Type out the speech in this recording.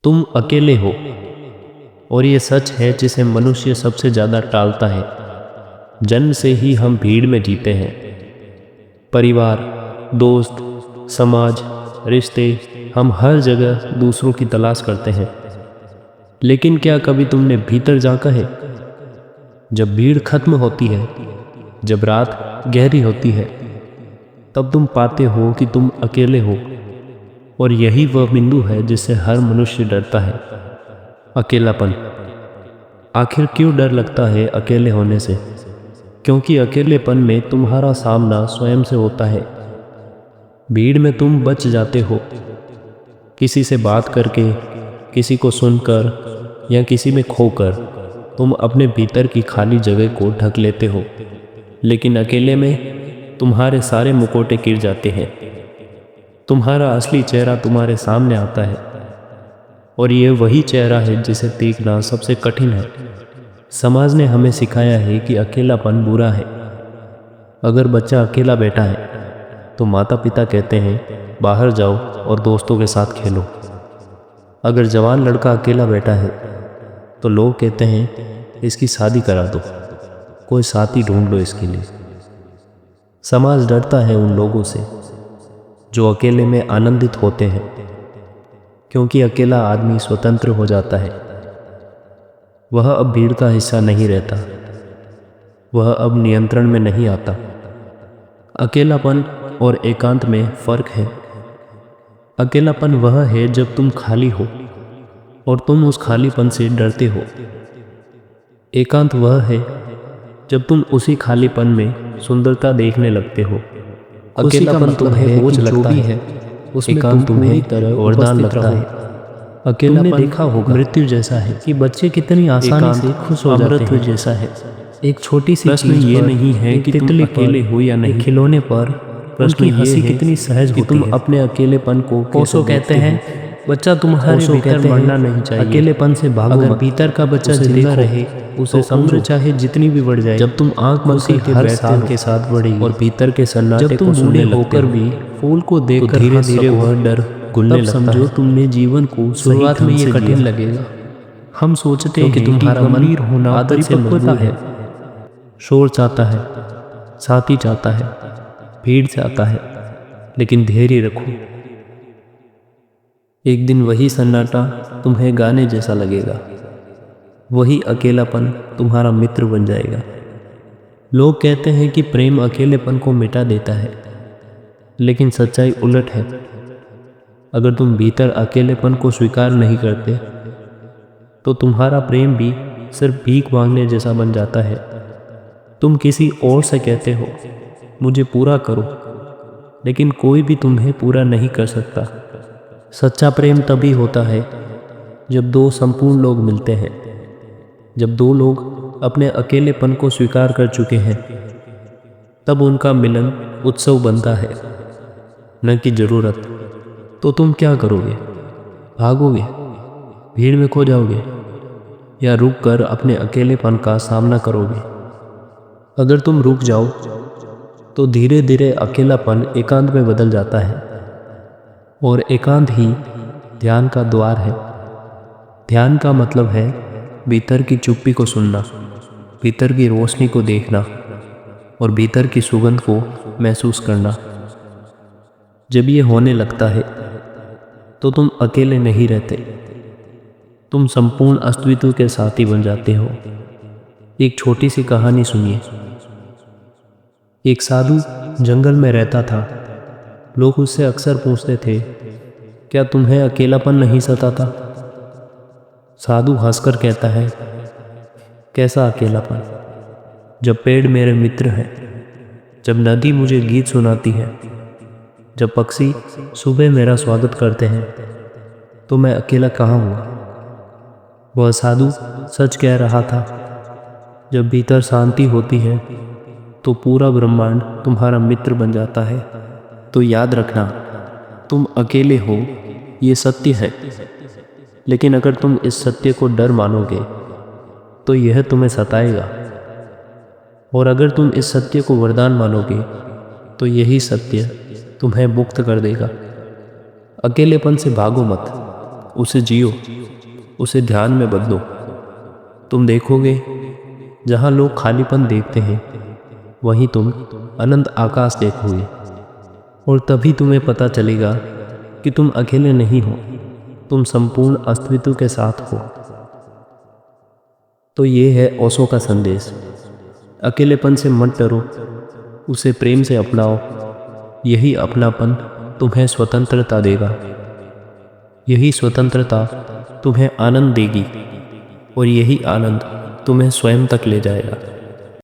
तुम अकेले हो, और ये सच है जिसे मनुष्य सबसे ज़्यादा टालता है। जन्म से ही हम भीड़ में जीते हैं। परिवार, दोस्त, समाज, रिश्ते, हम हर जगह दूसरों की तलाश करते हैं। लेकिन क्या कभी तुमने भीतर झांका है? जब भीड़ खत्म होती है, जब रात गहरी होती है, तब तुम पाते हो कि तुम अकेले हो। और यही वह बिंदु है जिससे हर मनुष्य डरता है, अकेलापन। आखिर क्यों डर लगता है अकेले होने से? क्योंकि अकेलेपन में तुम्हारा सामना स्वयं से होता है। भीड़ में तुम बच जाते हो, किसी से बात करके, किसी को सुनकर या किसी में खोकर तुम अपने भीतर की खाली जगह को ढक लेते हो। लेकिन अकेले में तुम्हारे सारे मुखौटे गिर जाते हैं। तुम्हारा असली चेहरा तुम्हारे सामने आता है, और ये वही चेहरा है जिसे देखना सबसे कठिन है। समाज ने हमें सिखाया है कि अकेलापन बुरा है। अगर बच्चा अकेला बैठा है तो माता पिता कहते हैं बाहर जाओ और दोस्तों के साथ खेलो। अगर जवान लड़का अकेला बैठा है तो लोग कहते हैं इसकी शादी करा दो, कोई साथी ढूंढ लो इसके लिए। समाज डरता है उन लोगों से जो अकेले में आनंदित होते हैं, क्योंकि अकेला आदमी स्वतंत्र हो जाता है। वह अब भीड़ का हिस्सा नहीं रहता, वह अब नियंत्रण में नहीं आता। अकेलापन और एकांत में फर्क है। अकेलापन वह है जब तुम खाली हो और तुम उस खालीपन से डरते हो। एकांत वह है जब तुम उसी खालीपन में सुंदरता देखने लगते हो। अकेलापन तुम्हें बोझ लगता है, उसमें एकांत तुम्हें वरदान लगता है। अकेलापन देखा होगा मृत्यु जैसा है कि बच्चे कितनी आसानी से खुश हो जाते हैं। जैसा है। एक छोटी सी प्रश्न ये नहीं है कि तुम अकेले हो या नहीं, खिलौने पर प्रश्न हंसी कितनी सहज कि तुम अपने अकेलेपन को कोसो कहते हैं। बच्चा तुम्हारे भीतर मरना नहीं चाहिए। अकेलेपन से भागो। अगर भीतर का बच्चा जिंदा रहे, उसे समझो चाहे जितनी भी बढ़ जाए। जब तुम आंख बंद करके हर साल के साथ बढ़ेगी और भीतर के सन्नाटे को सुनने होकर भी फूल को देखकर धीरे धीरे वह डर घुलने लगता है। समझो तुमने जीवन को शुरुआत में ये कठिन लगेगा। हम सोचते हैं कि तुम्हारा गंभीर होना आदत से मजबूर है। शोर चाहता है, साथी चाहता है, भीड़ चाहता है, लेकिन धैर्य रखो। एक दिन वही सन्नाटा तुम्हें गाने जैसा लगेगा। वही अकेलापन तुम्हारा मित्र बन जाएगा। लोग कहते हैं कि प्रेम अकेलेपन को मिटा देता है, लेकिन सच्चाई उलट है। अगर तुम भीतर अकेलेपन को स्वीकार नहीं करते तो तुम्हारा प्रेम भी सिर्फ भीख मांगने जैसा बन जाता है। तुम किसी और से कहते हो मुझे पूरा करो, लेकिन कोई भी तुम्हें पूरा नहीं कर सकता। सच्चा प्रेम तभी होता है जब दो संपूर्ण लोग मिलते हैं, जब दो लोग अपने अकेलेपन को स्वीकार कर चुके हैं, तब उनका मिलन उत्सव बनता है, न कि जरूरत। तो तुम क्या करोगे? भागोगे, भीड़ में खो जाओगे, या रुक कर अपने अकेलेपन का सामना करोगे? अगर तुम रुक जाओ तो धीरे धीरे अकेलापन एकांत में बदल जाता है, और एकांत ही ध्यान का द्वार है। ध्यान का मतलब है भीतर की चुप्पी को सुनना, भीतर की रोशनी को देखना और भीतर की सुगंध को महसूस करना। जब ये होने लगता है तो तुम अकेले नहीं रहते, तुम संपूर्ण अस्तित्व के साथी बन जाते हो। एक छोटी सी कहानी सुनिए। एक साधु जंगल में रहता था। लोग उससे अक्सर पूछते थे क्या तुम्हें अकेलापन नहीं सताता? साधु हंसकर कहता है कैसा अकेलापन, जब पेड़ मेरे मित्र हैं, जब नदी मुझे गीत सुनाती है, जब पक्षी सुबह मेरा स्वागत करते हैं, तो मैं अकेला कहाँ हुआ? वह साधु सच कह रहा था। जब भीतर शांति होती है तो पूरा ब्रह्मांड तुम्हारा मित्र बन जाता है। तो याद रखना, तुम अकेले हो, ये सत्य है। लेकिन अगर तुम इस सत्य को डर मानोगे तो यह तुम्हें सताएगा, और अगर तुम इस सत्य को वरदान मानोगे तो यही सत्य तुम्हें मुक्त कर देगा। अकेलेपन से भागो मत, उसे जियो, उसे ध्यान में बदलो। तुम देखोगे जहाँ लोग खालीपन देखते हैं वहीं तुम अनंत आकाश देखोगे, और तभी तुम्हें पता चलेगा कि तुम अकेले नहीं हो, तुम संपूर्ण अस्तित्व के साथ हो। तो ये है ओशो का संदेश। अकेलेपन से मत डरो, उसे प्रेम से अपनाओ। यही अपनापन तुम्हें स्वतंत्रता देगा, यही स्वतंत्रता तुम्हें आनंद देगी, और यही आनंद तुम्हें स्वयं तक ले जाएगा।